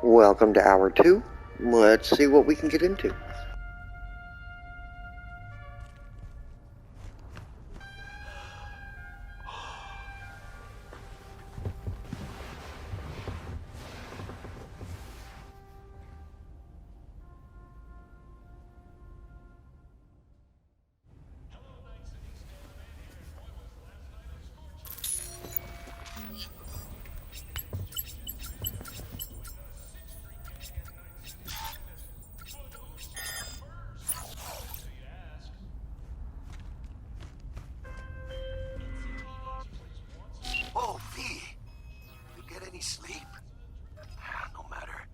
Welcome to Hour 2. Let's see what we can get into. Oh, V. You get any sleep? No matter.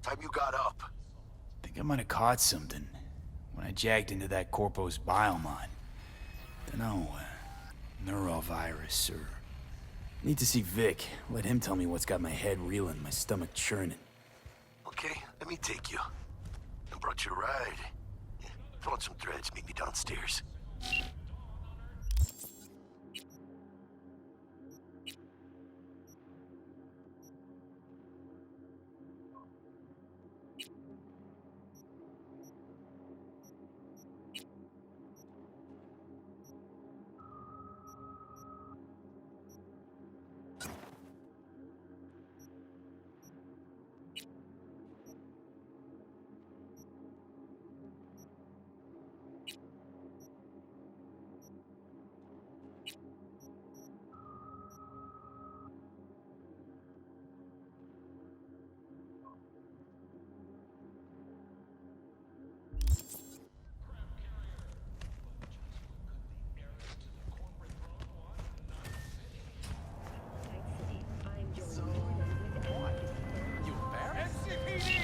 Time you got up. Think I might have caught something when I jagged into that Corpo's biomon. Dunno, neurovirus or... Need to see Vic. Let him tell me what's got my head reeling, my stomach churning. Okay, let me take you. I brought you a ride. Throw on some threads, meet me downstairs.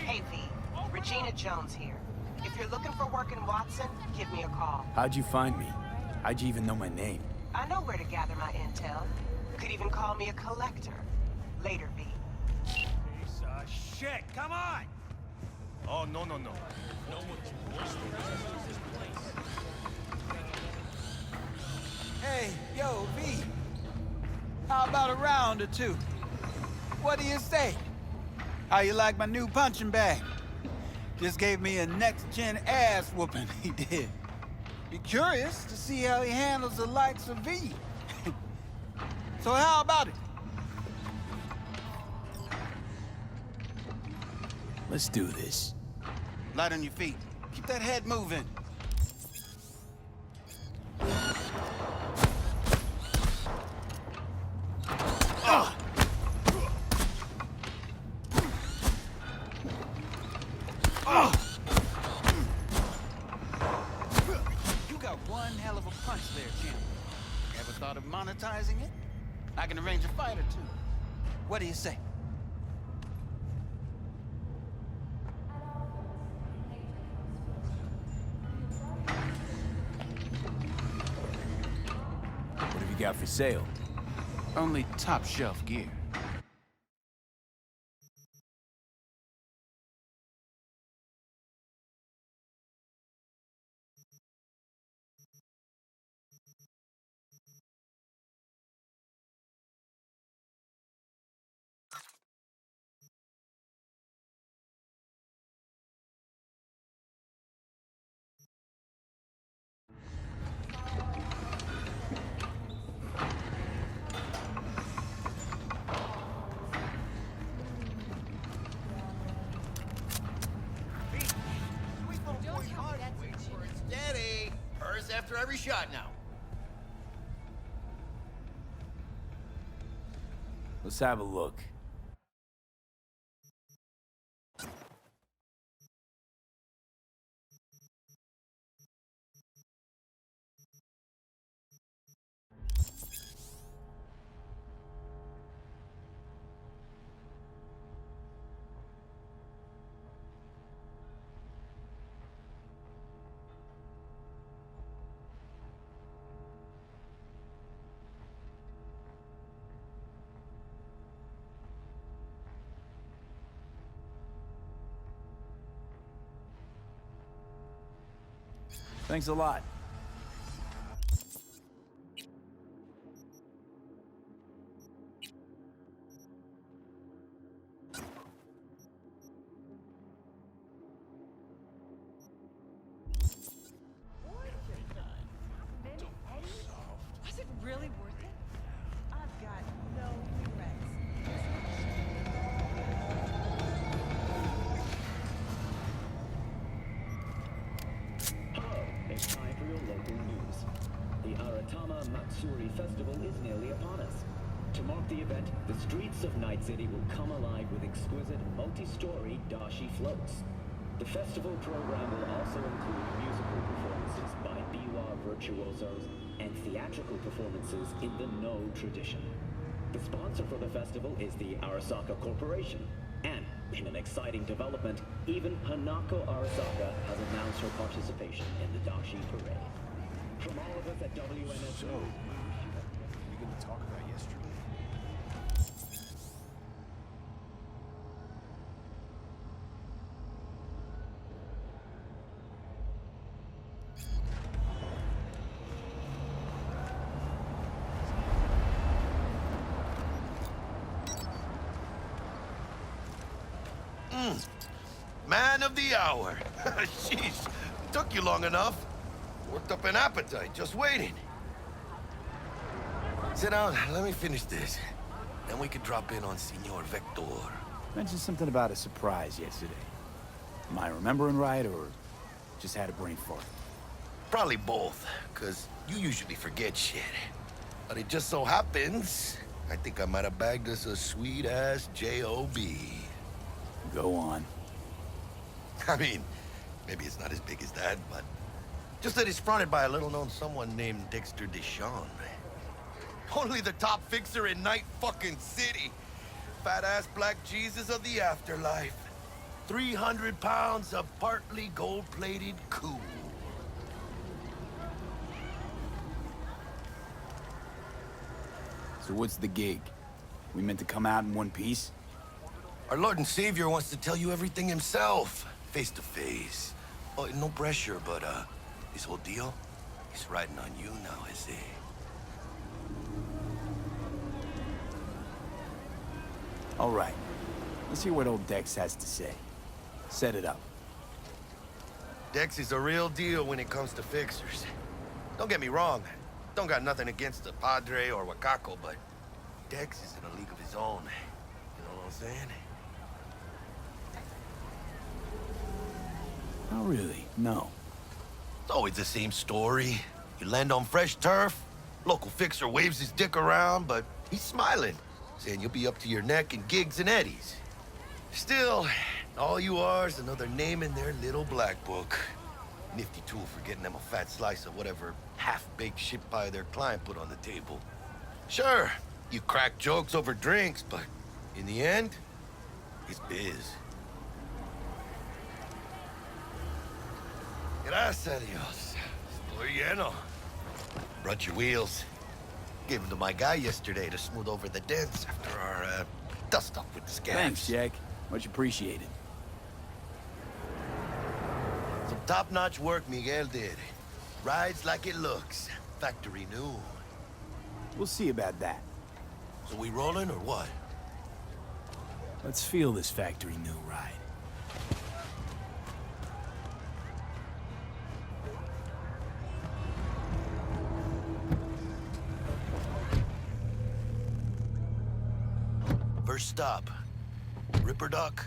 Hey V, Regina Jones here. If you're looking for work in Watson, give me a call. How'd you find me? How'd you even know my name? I know where to gather my intel. Could even call me a collector. Later, V. Piece of shit, come on! Oh, no. Hey, yo, V. How about a round or two? What do you say? How you like my new punching bag? Just gave me a next-gen ass whooping, he did. Be curious to see how he handles the likes of V. So how about it? Let's do this. Light on your feet. Keep that head moving. You got one hell of a punch there, champ. Ever thought of monetizing it? I can arrange a fight or two. What do you say? What have you got for sale? Only top shelf gear. Steady! Hers after every shot now. Let's have a look. Thanks a lot. Aratama Matsuri Festival is nearly upon us. To mark the event, the streets of Night City will come alive with exquisite, multi-story dashi floats. The festival program will also include musical performances by biwa virtuosos and theatrical performances in the No tradition. The sponsor for the festival is the Arasaka Corporation. And, in an exciting development, even Hanako Arasaka has announced her participation in the dashi parade. From all of us at WNS... So, what are we going to talk about yesterday? Man of the hour. Sheesh, took you long enough. Worked up an appetite, just waiting. Sit down, let me finish this. Then we can drop in on Senor Vector. Mentioned something about a surprise yesterday. Am I remembering right, or just had a brain fart? Probably both, because you usually forget shit. But it just so happens, I think I might have bagged us a sweet-ass J.O.B. Go on. I mean, maybe it's not as big as that, but just that it's fronted by a little-known someone named Dexter Deshawn. Only the top fixer in Night fucking City. Fat-ass black Jesus of the afterlife. 300 pounds of partly gold-plated cool. So what's the gig? We meant to come out in one piece? Our Lord and Savior wants to tell you everything himself, face to face. Oh, no pressure, but this whole deal, he's riding on you now, is he? All right. Let's hear what old Dex has to say. Set it up. Dex is a real deal when it comes to fixers. Don't get me wrong. Don't got nothing against the Padre or Wakako, but Dex is in a league of his own. You know what I'm saying? Not really, no. It's always the same story. You land on fresh turf, local fixer waves his dick around, but he's smiling, saying you'll be up to your neck in gigs and eddies. Still, all you are is another name in their little black book. Nifty tool for getting them a fat slice of whatever half-baked shit pie their client put on the table. Sure, you crack jokes over drinks, but in the end, it's biz. Gracias a Dios. Estoy lleno. Brought your wheels. Gave them to my guy yesterday to smooth over the dents after our, dust-up with the scabs. Thanks, Jack. Much appreciated. Some top-notch work Miguel did. Rides like it looks. Factory new. We'll see about that. So we rolling or what? Let's feel this factory new ride. First stop. Ripperdock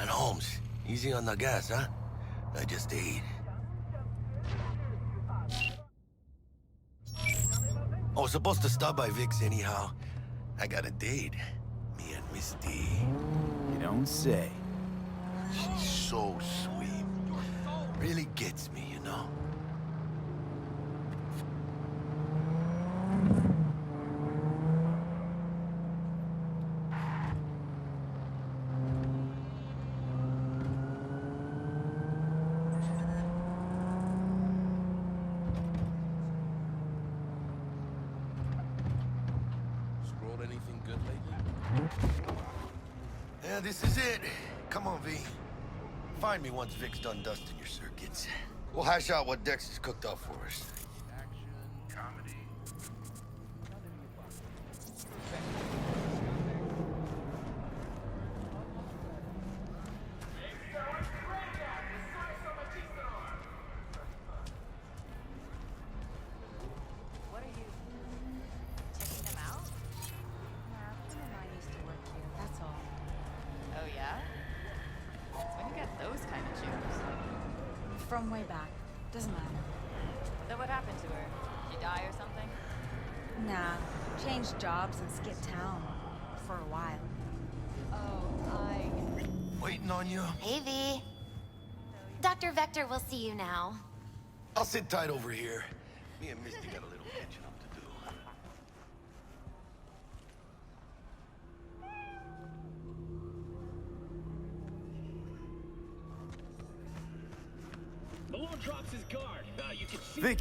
and Holmes. Easy on the gas, huh? I just ate. I was supposed to stop by Vic's anyhow. I got a date. Me and Misty. You don't say. She's so sweet. Really gets me, you know? Scrolled anything good lately? Yeah, this is it. Come on, V. Find me once Vic's done dusting your circuits. We'll hash out what Dex has cooked up for us. Action, comedy. What are you checking them out? Yeah, a friend of mine used to work here, that's all. Oh yeah? When you got those kind of shoes? From way back. Doesn't matter. So what happened to her? She die or Nah, changed jobs and skipped town. For a while. Waiting on you. Hey, V. Dr. Vector will see you now. I'll sit tight over here. Me and Misty got a little catching up to do. Malone drops his guard. You can see. Vic!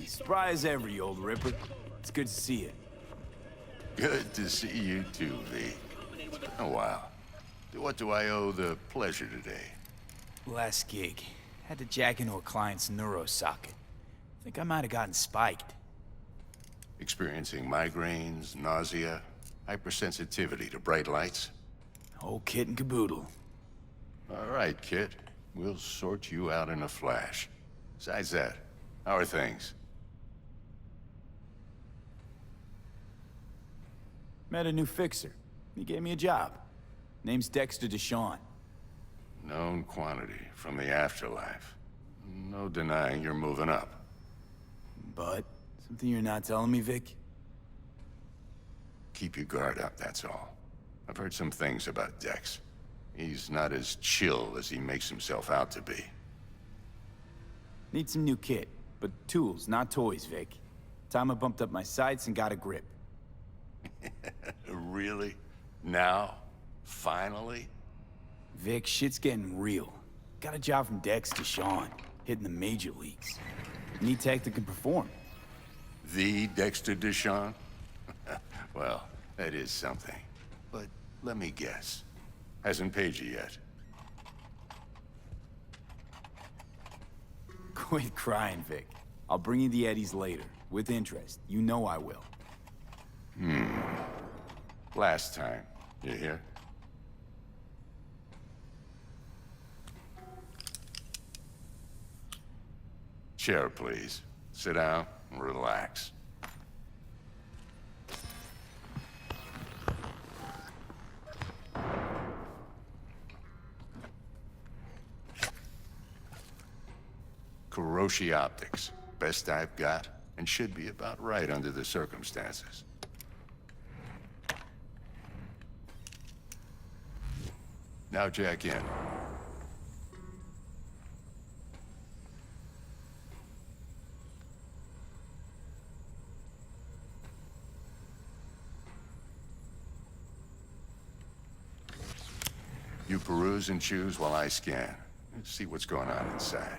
Spry as ever, you old ripper. It's good to see you. Good to see you too, V. Oh, wow. What do I owe the pleasure today? Last gig. Had to jack into a client's neuro socket. Think I might have gotten spiked. Experiencing migraines, nausea, hypersensitivity to bright lights? Whole kit and caboodle. All right, kid. We'll sort you out in a flash. Besides that, how are things? Met a new fixer. He gave me a job. Name's Dexter Deshawn. Known quantity from the afterlife. No denying you're moving up. But, something you're not telling me, Vic? Keep your guard up, that's all. I've heard some things about Dex. He's not as chill as he makes himself out to be. Need some new kit, but tools, not toys, Vic. Time I bumped up my sights and got a grip. Really? Now? Finally? Vic, shit's getting real. Got a job from Dex Deshawn, hitting the major leagues. Need tech that can perform. The Dexter Deshawn? Well, that is something. But let me guess. Hasn't paid you yet. Quit crying, Vic. I'll bring you the eddies later, with interest. You know I will. Last time. You hear? Chair, please. Sit down and relax. Kuroshi Optics. Best I've got, and should be about right under the circumstances. Now jack in. You peruse and choose while I scan. Let's see what's going on inside.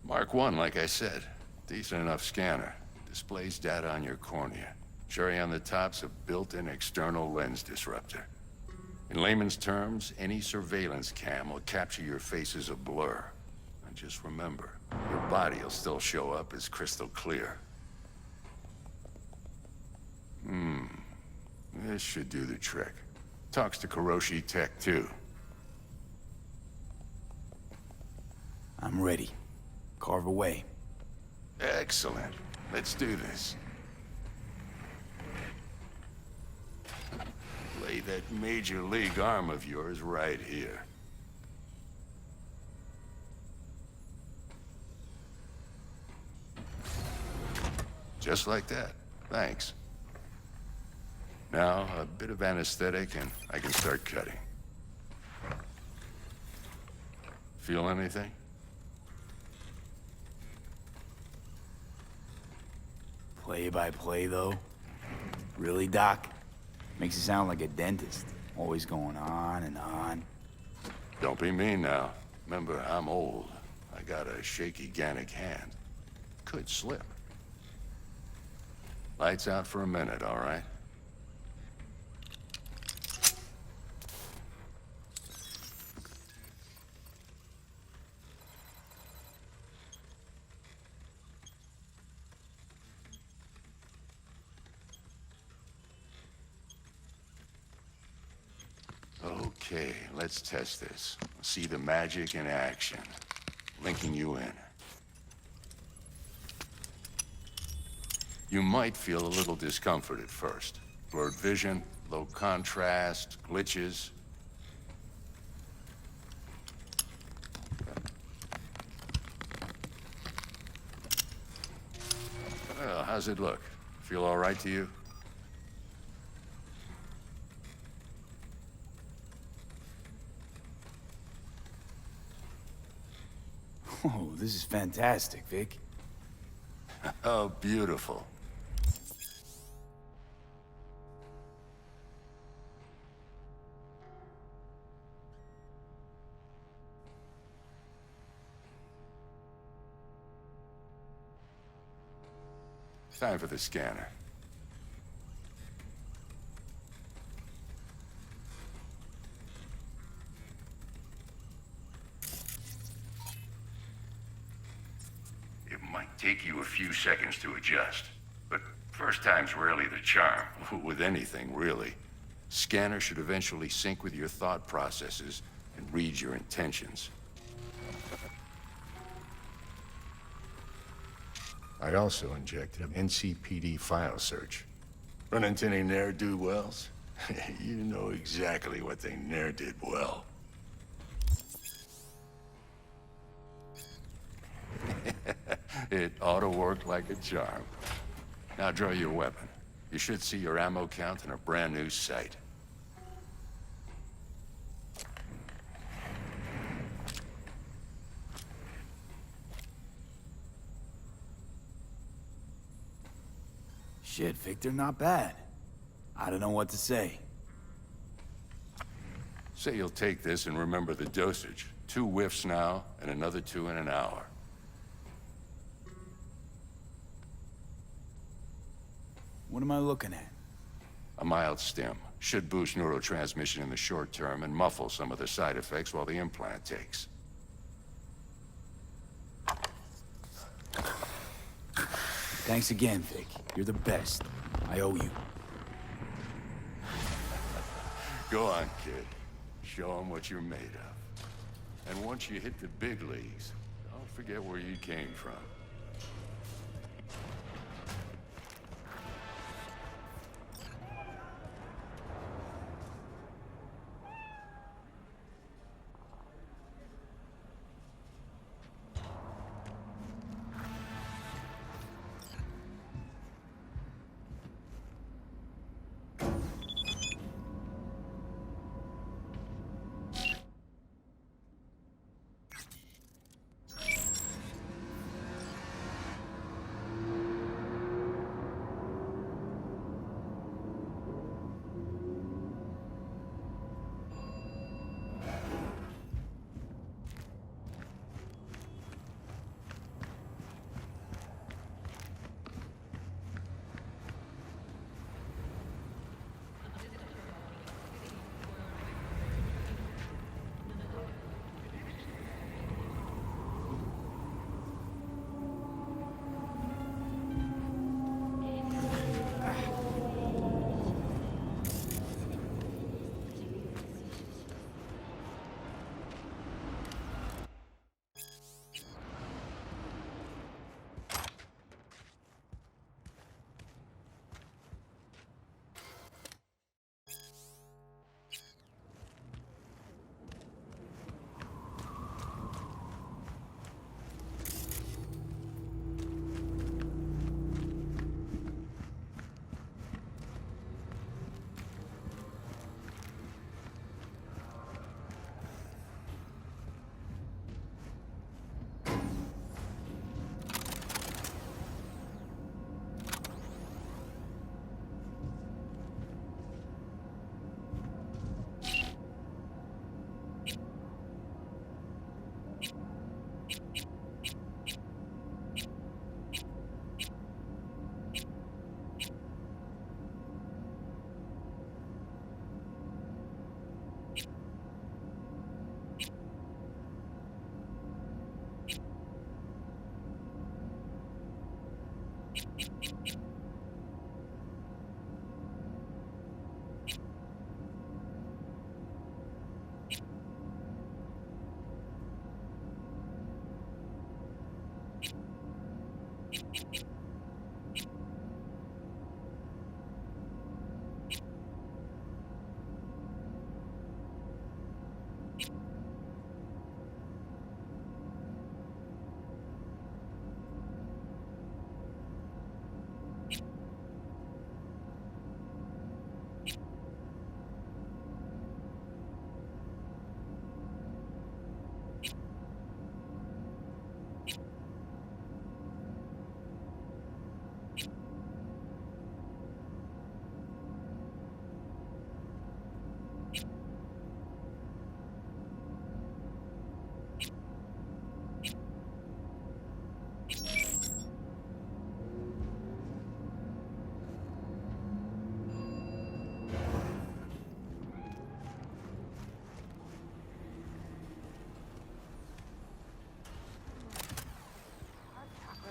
Mark 1, like I said. Decent enough scanner. Displays data on your cornea. Cherry on the top's a built-in external lens disruptor. In layman's terms, any surveillance cam will capture your face as a blur. And just remember, your body will still show up as crystal clear. This should do the trick. Talks to Kuroshi Tech, too. I'm ready. Carve away. Excellent. Let's do this. Lay that major league arm of yours right here. Just like that. Thanks. Now, a bit of anesthetic and I can start cutting. Feel anything? Play by play, though? Really, Doc? Makes you sound like a dentist. Always going on and on. Don't be mean now. Remember, I'm old. I got a shaky Gannic hand. Could slip. Lights out for a minute, all right? Okay, let's test this. See the magic in action. Linking you in. You might feel a little discomfort at first. Blurred vision, low contrast, glitches. Well, how's it look? Feel all right to you? Oh, this is fantastic, Vic. Oh, beautiful. Time for the scanner. It might take you a few seconds to adjust, but first time's rarely the charm. With anything, really. Scanner should eventually sync with your thought processes and read your intentions. I'd also injected an NCPD file search. Run into any ne'er-do-wells? You know exactly what they ne'er did well. It ought to work like a charm. Now draw your weapon. You should see your ammo count in a brand new sight. Shit, Victor, not bad. I don't know what to say. Say you'll take this and remember the dosage. 2 whiffs now, and another 2 in an hour. What am I looking at? A mild stim. Should boost neurotransmission in the short term and muffle some of the side effects while the implant takes. Thanks again, Vic. You're the best. I owe you. Go on, kid. Show them what you're made of. And once you hit the big leagues, don't forget where you came from.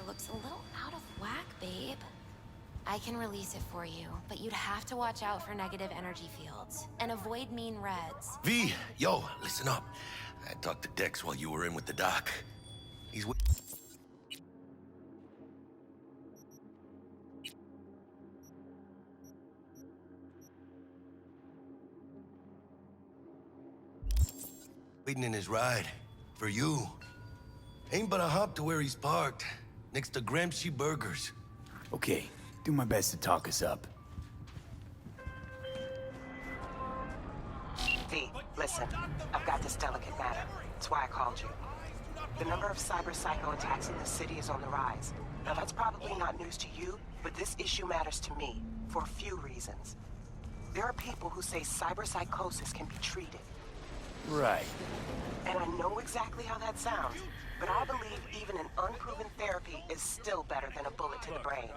Looks a little out of whack, babe. I can release it for you, but you'd have to watch out for negative energy fields and avoid mean reds. V, yo, listen up. I talked to Dex while you were in with the doc. He's waiting in his ride. For you. Ain't but a hop to where he's parked. Next to Gramsci Burgers. Okay, do my best to talk us up. V, listen. I've got this delicate matter. That's why I called you. The number of cyber-psycho attacks in the city is on the rise. Now, that's probably not news to you, but this issue matters to me for a few reasons. There are people who say cyberpsychosis can be treated. Right. And I know exactly how that sounds, but I believe even an unproven therapy is still better than a bullet to the brain.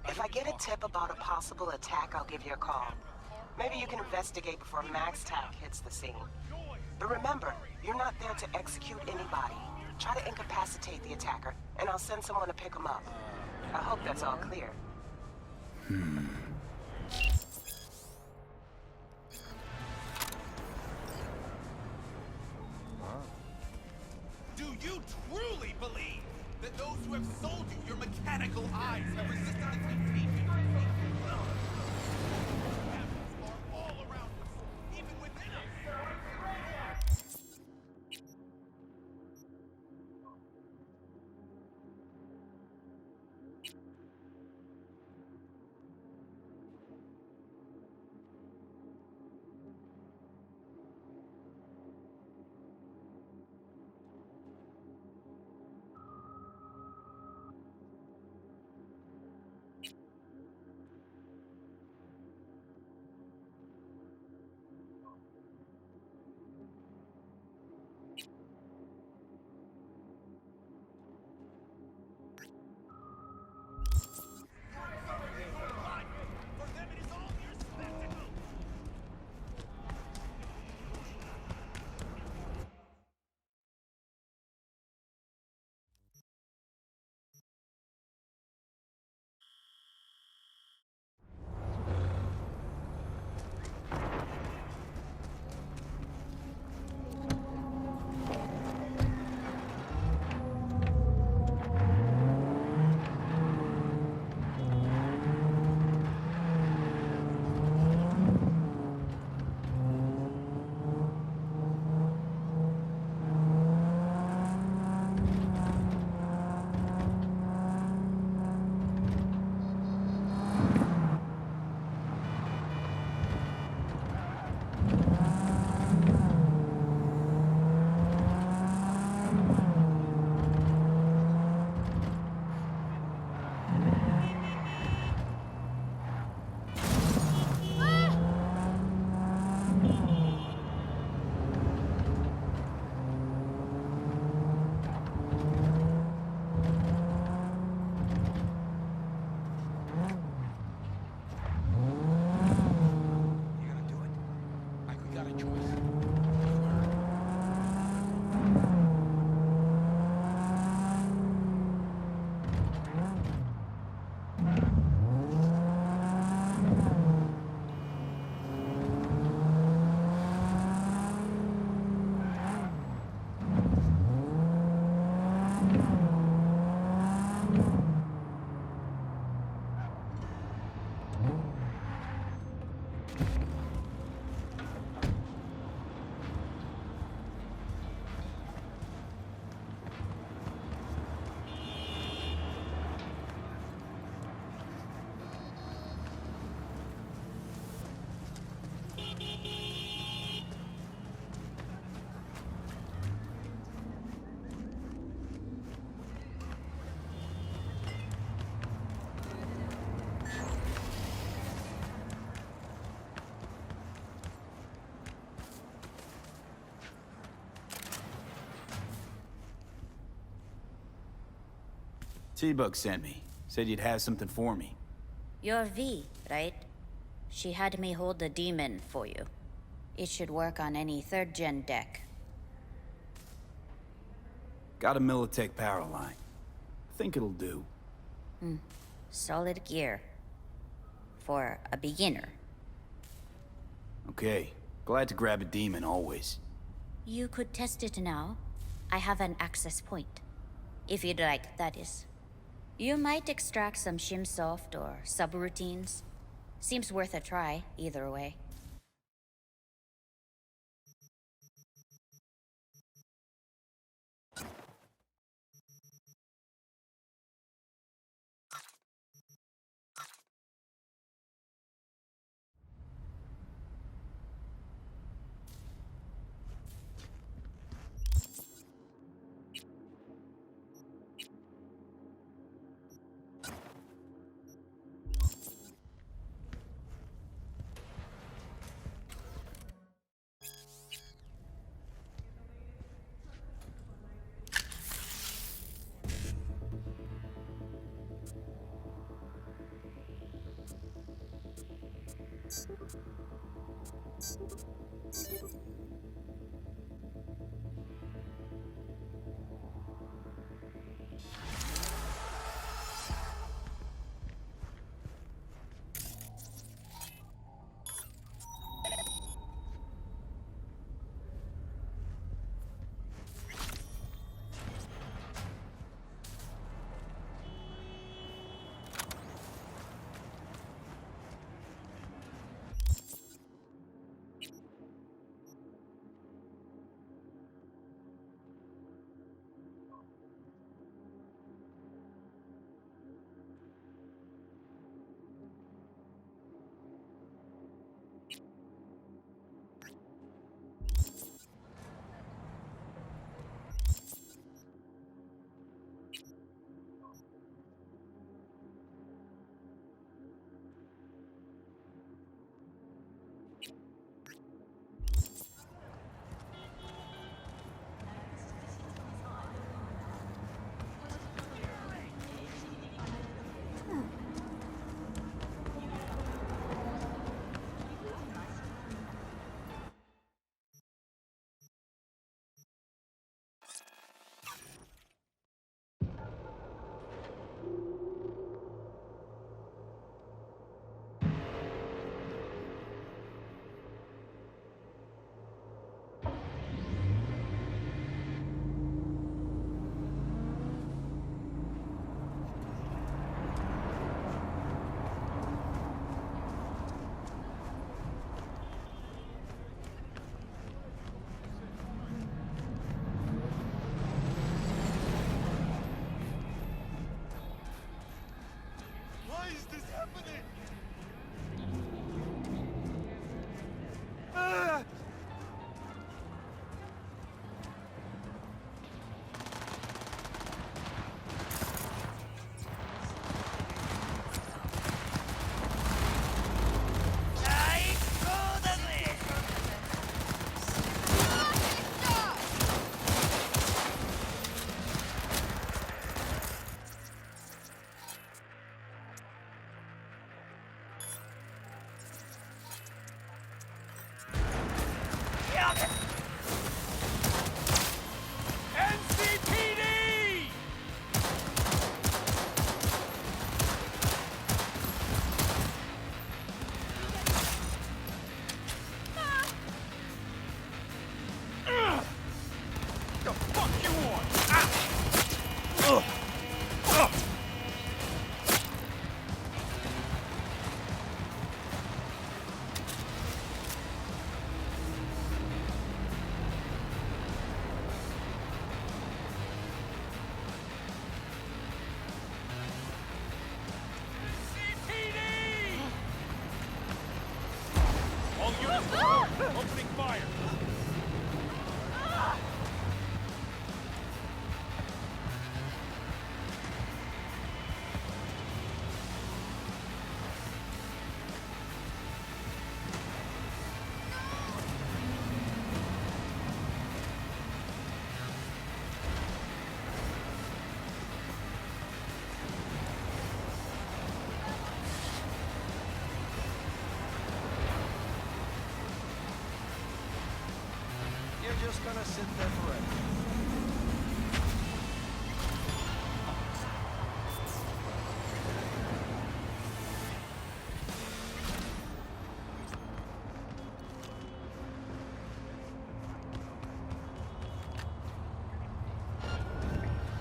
If I get a tip about a possible attack, I'll give you a call. Maybe you can investigate before Max Tack hits the scene. But remember, you're not there to execute anybody. Try to incapacitate the attacker, and I'll send someone to pick him up. I hope that's all clear. Do you truly believe that those who have sold you your mechanical eyes have resisted the temptation to take you down? Habits are all around us, even within us. Seabug sent me. Said you'd have something for me. You're V, right? She had me hold the demon for you. It should work on any 3rd-gen deck. Got a Militech power line. Think it'll do. Solid gear. For a beginner. Okay. Glad to grab a demon, always. You could test it now. I have an access point. If you'd like, that is. You might extract some shimsoft or subroutines. Seems worth a try, either way. Why is this happening? just gonna sit there forever.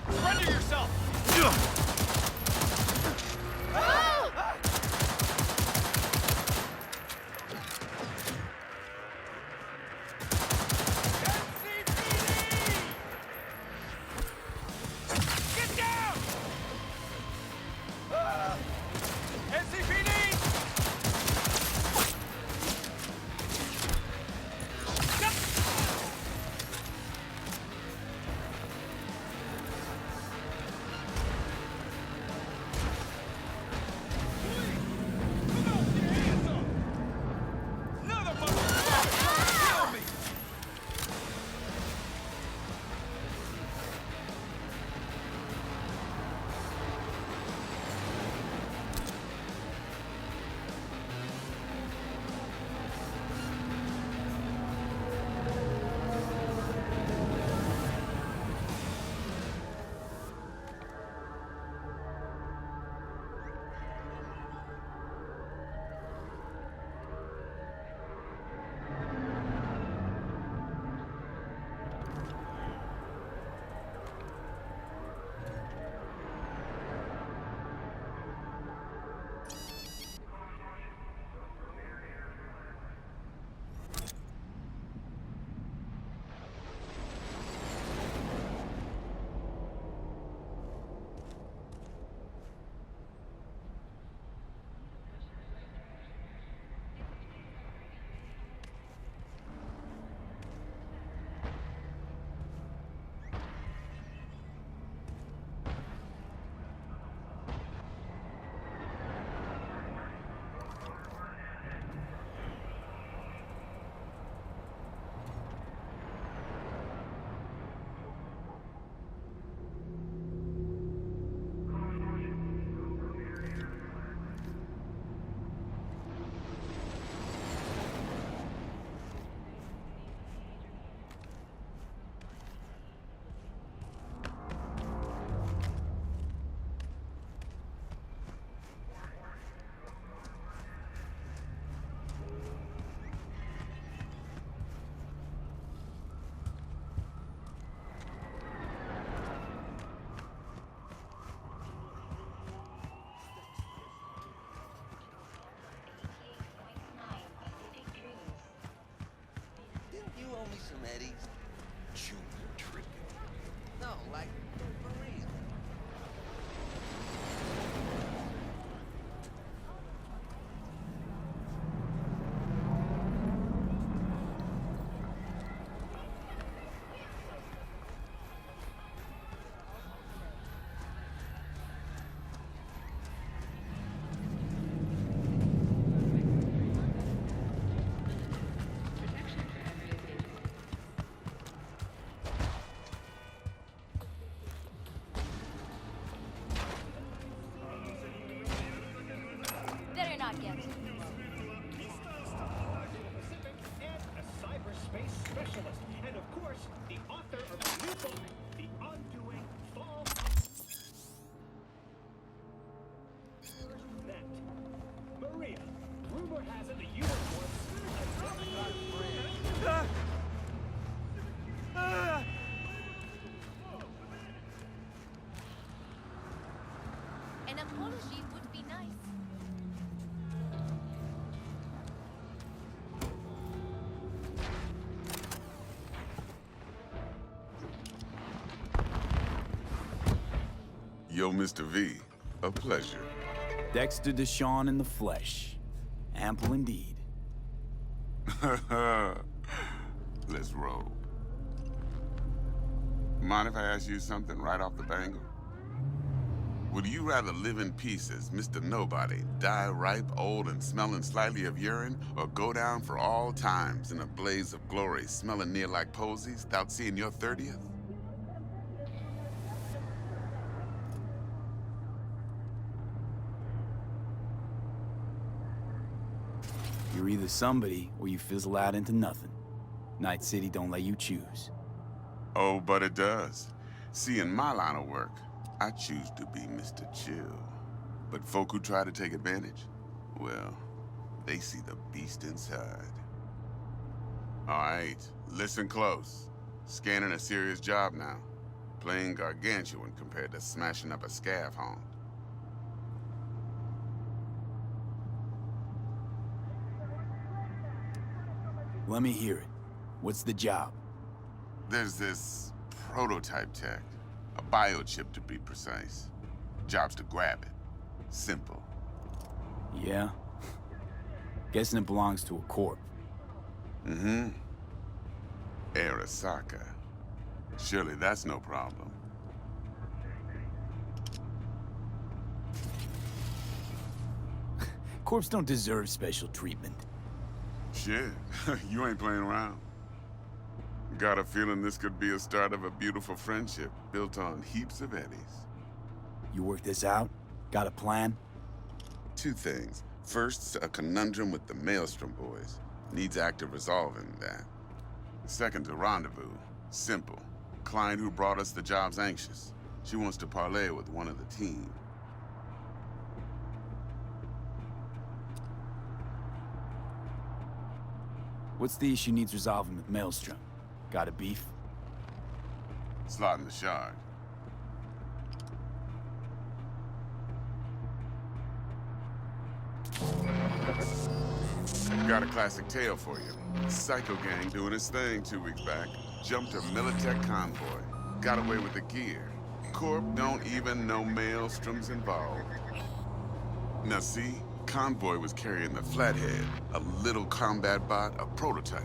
Surrender yourself! Get down! NCPD! You owe me some eddies. Junior tripping. No, like, for real. Better not get it. And a cyberspace specialist. And of course, the author of the new book, The Undoing Fall. First met. Maria, rumor has it that you were once An apology would be nice. Yo, Mr. V, a pleasure. Dexter Deshawn in the flesh. Ample indeed. Let's roll. Mind if I ask you something right off the bangle? Would you rather live in peace as Mr. Nobody, die ripe, old, and smelling slightly of urine, or go down for all times in a blaze of glory, smelling near like posies, without seeing your 30th? You're either somebody or you fizzle out into nothing. Night City don't let you choose. Oh, but it does. See, in my line of work, I choose to be Mr. Chill. But folk who try to take advantage, well, they see the beast inside. All right, listen close. Scanning a serious job now. Playing gargantuan compared to smashing up a scav haunt. Let me hear it. What's the job? There's this prototype tech. A biochip to be precise. Job's to grab it. Simple. Yeah? Guessing it belongs to a corp. Mm-hmm. Arasaka. Surely that's no problem. Corps don't deserve special treatment. Shit, you ain't playing around. Got a feeling this could be a start of a beautiful friendship built on heaps of eddies. You work this out? Got a plan? Two things. First, a conundrum with the Maelstrom boys. Needs active resolving that. Second, a rendezvous. Simple. Client who brought us the job's anxious. She wants to parlay with one of the team. What's the issue needs resolving with Maelstrom? Got a beef? Slot in the shard. Got a classic tale for you. Psycho gang doing his thing 2 weeks back. Jumped a Militech convoy. Got away with the gear. Corp don't even know Maelstrom's involved. Now see, convoy was carrying the Flathead, a little combat bot, a prototype.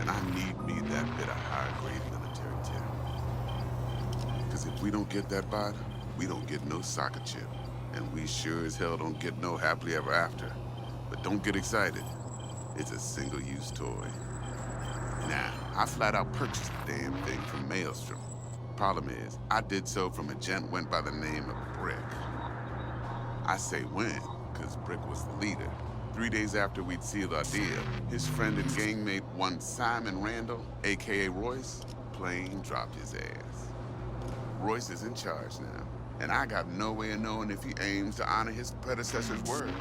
And I need me that bit of high-grade military tech. Because if we don't get that bot, we don't get no soccer chip. And we sure as hell don't get no happily ever after. But don't get excited. It's a single-use toy. Now, I flat out purchased the damn thing from Maelstrom. Problem is, I did so from a gent went by the name of Brick. I say when, because Brick was the leader. 3 days after we'd sealed our deal, his friend and gangmate, one Simon Randall, aka Royce, plain dropped his ass. Royce is in charge now, and I got no way of knowing if he aims to honor his predecessor's word.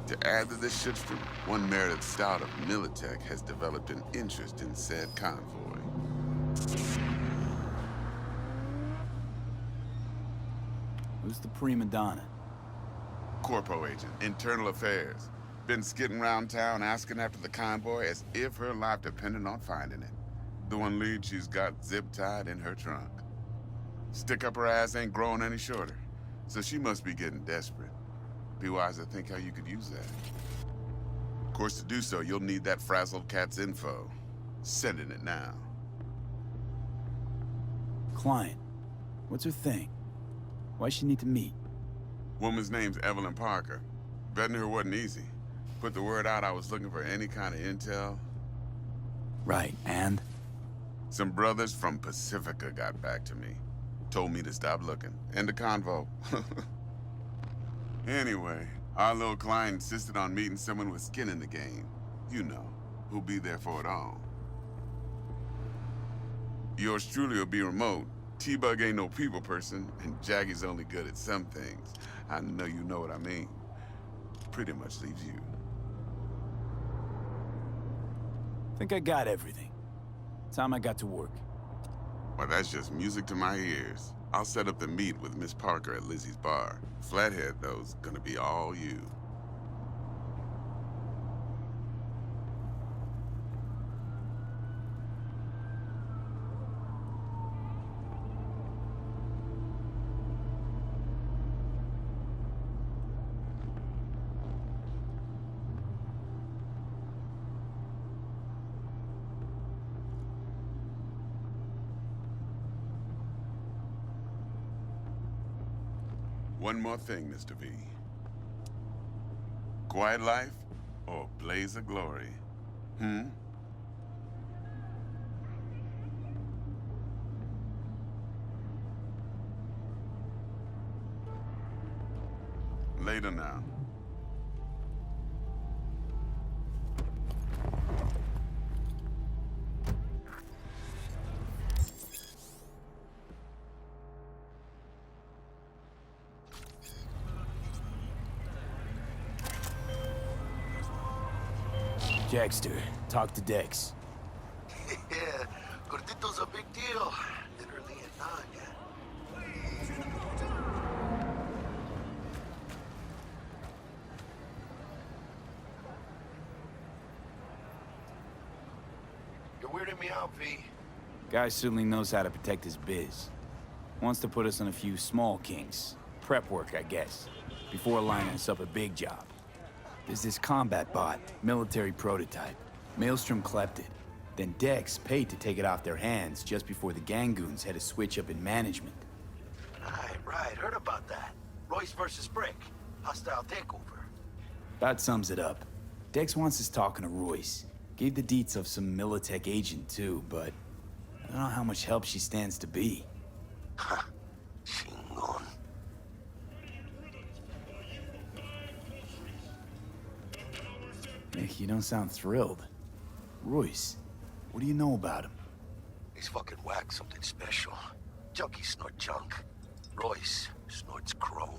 To add to this shitstorm, one merited stout of Militech has developed an interest in said convoy. Who's the prima donna? Corpo agent, internal affairs. Been skidding around town asking after the convoy as if her life depended on finding it. The one lead she's got zip-tied in her trunk. Stick up her ass ain't growing any shorter, so she must be getting desperate. Be wise to think how you could use that. Of course, to do so, you'll need that frazzled cat's info. Sending it now. Client. What's her thing? Why she need to meet? Woman's name's Evelyn Parker. Betting her wasn't easy. Put the word out I was looking for any kind of intel. Right, and? Some brothers from Pacifica got back to me. Told me to stop looking. End of convo. Anyway, our little client insisted on meeting someone with skin in the game. You know, who'll be there for it all. Yours truly will be remote. T-Bug ain't no people person, and Jaggy's only good at some things. I know you know what I mean. Pretty much leaves you. Think I got everything. Time I got to work. Well, that's just music to my ears. I'll set up the meet with Miss Parker at Lizzie's bar. Flathead, though's gonna be all you. One more thing, Mr. V. Quiet life or blaze of glory? Later now. Jackster, talk to Dex. Yeah, Gordito's a big deal. Literally and not, yeah. You're weirding me out, V. Guy certainly knows how to protect his biz. Wants to put us on a few small kinks. Prep work, I guess. Before lining us up a big job. There's this combat bot, military prototype. Maelstrom clept it. Then Dex paid to take it off their hands just before the Gangoons had a switch up in management. Right. Heard about that. Royce versus Brick. Hostile takeover. That sums it up. Dex wants us talking to Royce. Gave the deets of some Militech agent too, but I don't know how much help she stands to be. Ha. Chingon. Nick, you don't sound thrilled. Royce, what do you know about him? He's fucking whack something special. Junkies snort junk. Royce snorts chrome.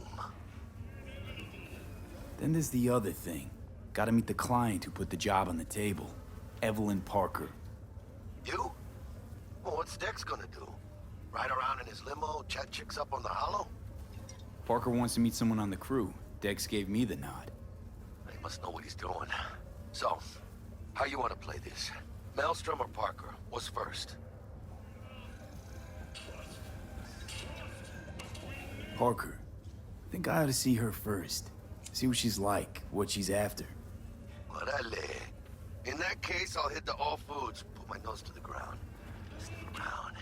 Then there's the other thing. Gotta meet the client who put the job on the table. Evelyn Parker. You? Well, what's Dex gonna do? Ride around in his limo, chat chicks up on the hollow? Parker wants to meet someone on the crew. Dex gave me the nod. He must know what he's doing. So, how you want to play this? Maelstrom or Parker? What's first? Parker. I think I ought to see her first. See what she's like, what she's after. Orale. In that case, I'll hit the all foods. Put my nose to the ground. Stick around.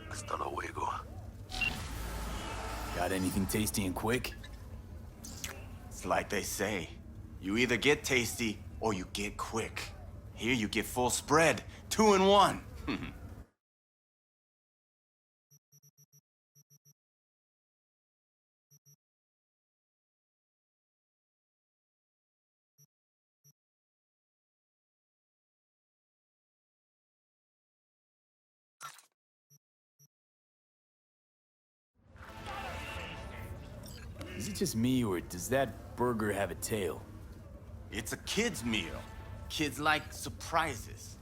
Hasta luego. Got anything tasty and quick? It's like they say. You either get tasty or you get quick. Here you get full spread. 2 in 1. Is it just me, or does that burger have a tail? It's a kid's meal. Kids like surprises.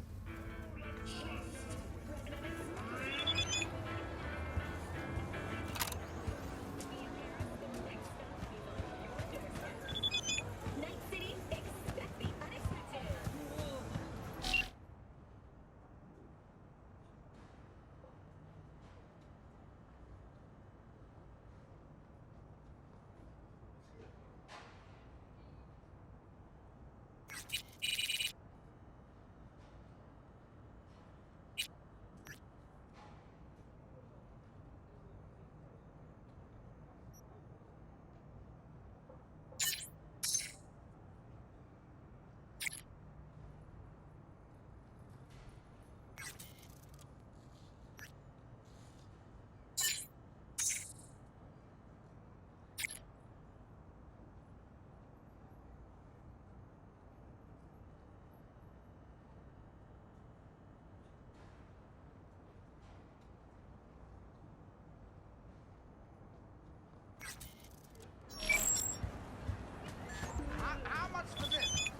How much for this?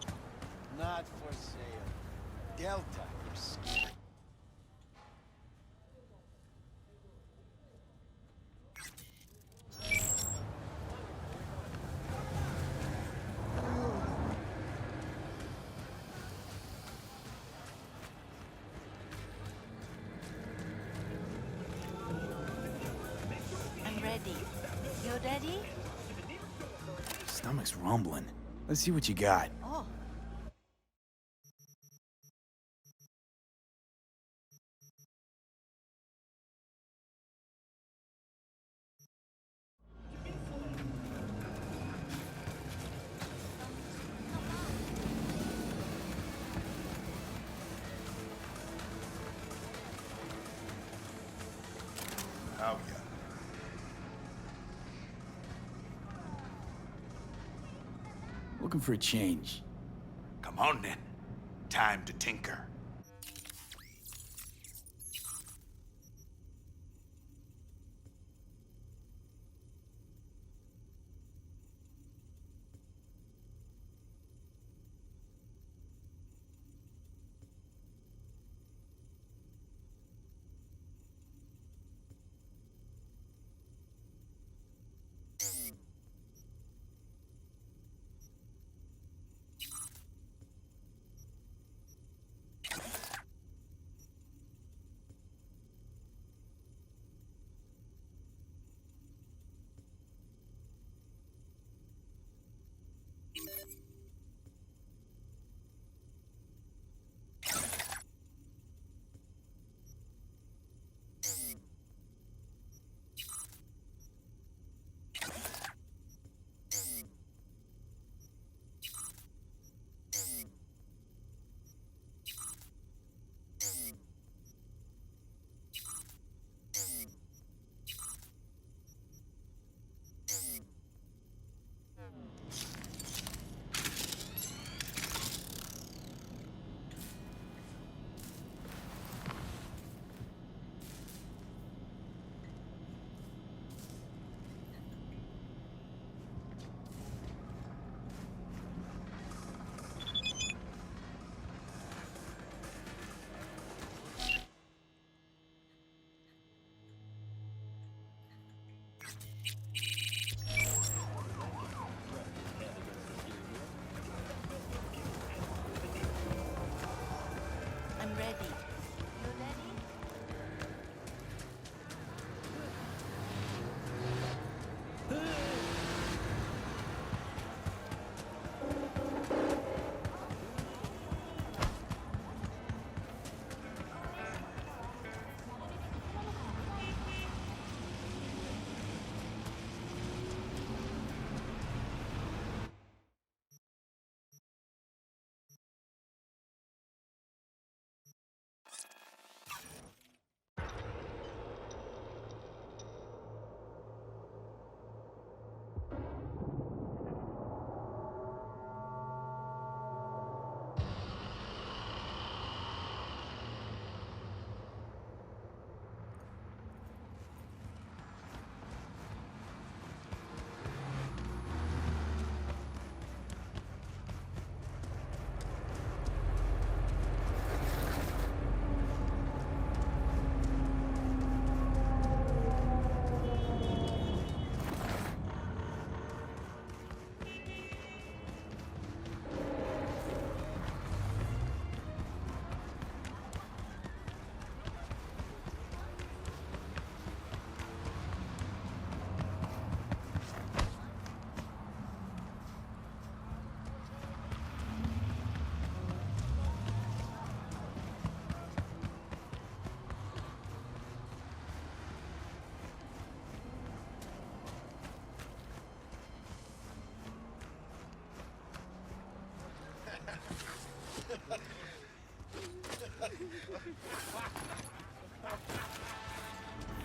Not for sale. Delta, you're scared. I'm ready. You ready? Stomach's rumbling. Let's see what you got. Oh. Oh, yeah. Looking for a change. Come on then. Time to tinker. I'm ready. You ready?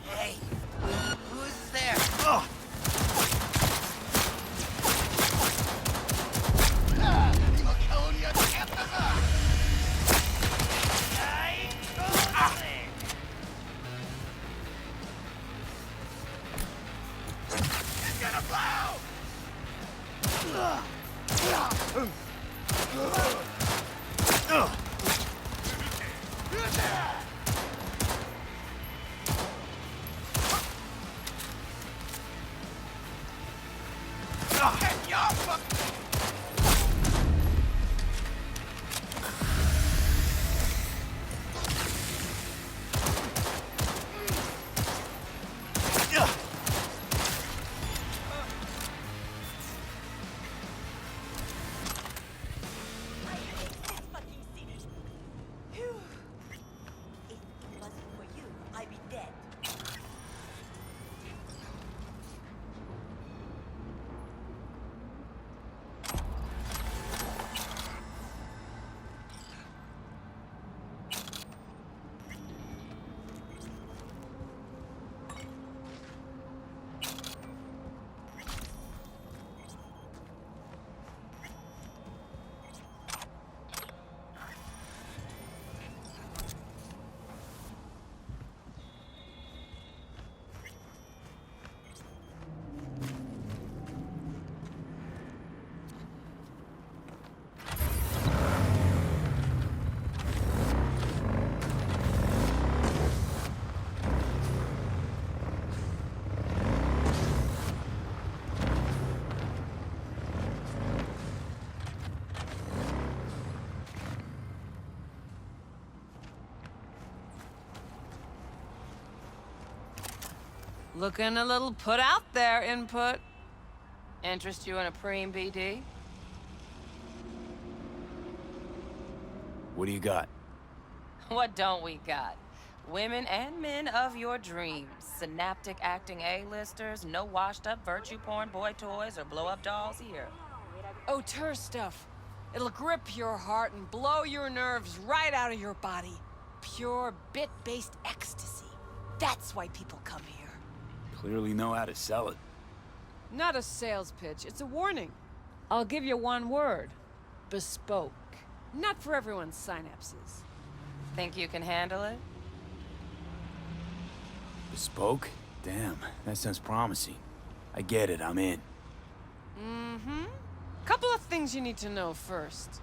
Hey, who's there? Looking a little put out there, Input. Interest you in a preem BD? What do you got? What don't we got? Women and men of your dreams. Synaptic acting A-listers, no washed-up virtue porn boy toys or blow-up dolls here. Auteur stuff. It'll grip your heart and blow your nerves right out of your body. Pure bit-based ecstasy. That's why people come here. Clearly know how to sell it. Not a sales pitch, it's a warning. I'll give you one word. Bespoke. Not for everyone's synapses. Think you can handle it? Bespoke? Damn, that sounds promising. I get it, I'm in. Mm-hmm. Couple of things you need to know first.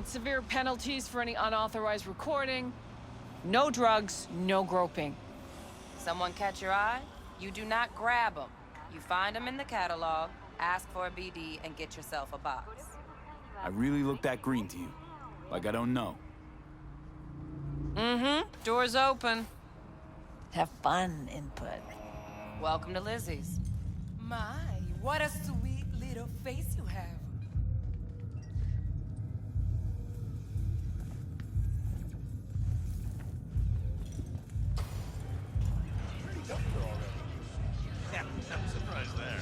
Severe penalties for any unauthorized recording. No drugs, no groping. Someone catch your eye? You do not grab them. You find them in the catalog, ask for a BD, and get yourself a box. I really look that green to you. Like I don't know. Mm-hmm. Door's open. Have fun, input. Welcome to Lizzie's. My, what a sweet little face you have. Yeah, I'm surprised there.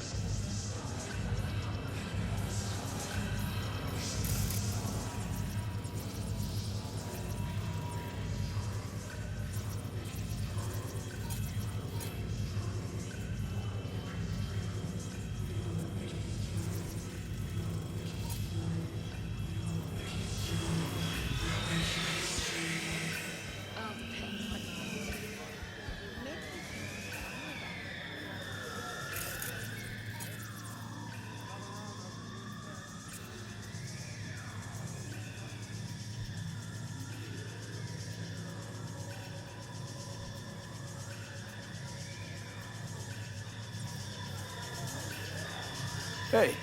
Hey,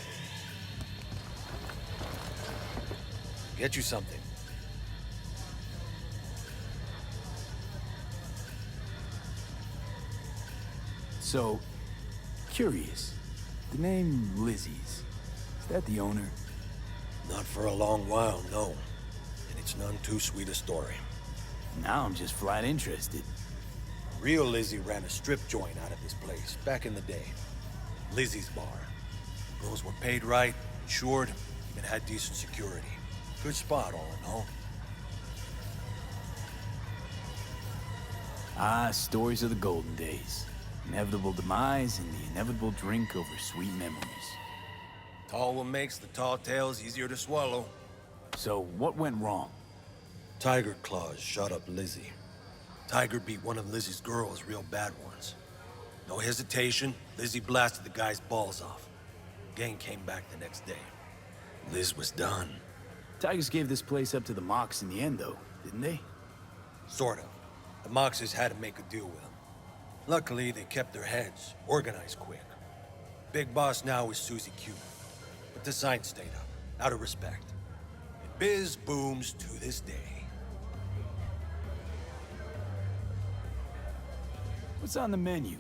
Get you something. so, curious. The name Lizzie's, is that the owner? Not for a long while, no. And it's none too sweet a story. Now I'm just flat interested. Real Lizzie ran a strip joint out of this place back in the day. Lizzie's Bar. Girls were paid right, insured, and had decent security. Good spot, all in all. Ah, stories of the golden days. Inevitable demise and the inevitable drink over sweet memories. Tall one makes the tall tales easier to swallow. So, what went wrong? Tiger Claws shot up Lizzie. Tiger beat one of Lizzie's girls real bad once. No hesitation, Lizzie blasted the guy's balls off. Gang came back the next day. Liz was done. Tigers gave this place up to the Mox in the end, though, didn't they? Sort of. The Moxes had to make a deal with them. Luckily, they kept their heads, organized quick. Big boss now is Susie Q. But the sign stayed up, out of respect. And biz booms to this day. What's on the menu?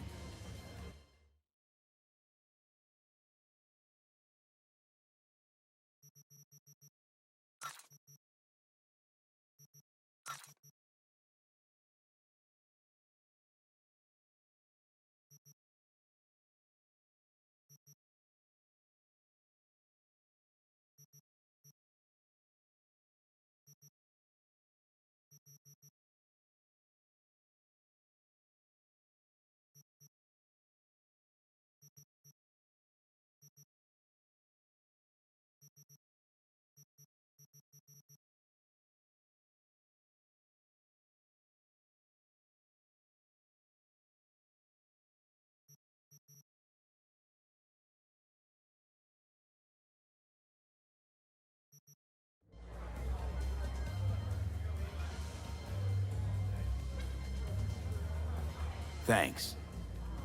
Thanks.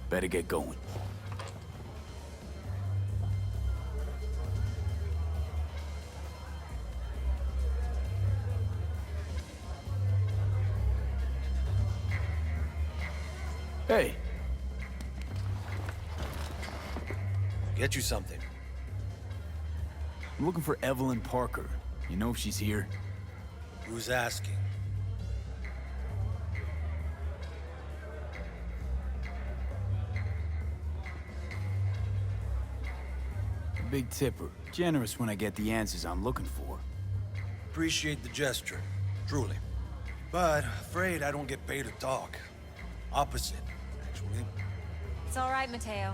Better get going. Hey. Get you something. I'm looking for Evelyn Parker. You know if she's here? Who's asking? Big tipper. Generous when I get the answers I'm looking for. Appreciate the gesture, truly. But afraid I don't get paid to talk. Opposite, actually. It's all right, Mateo.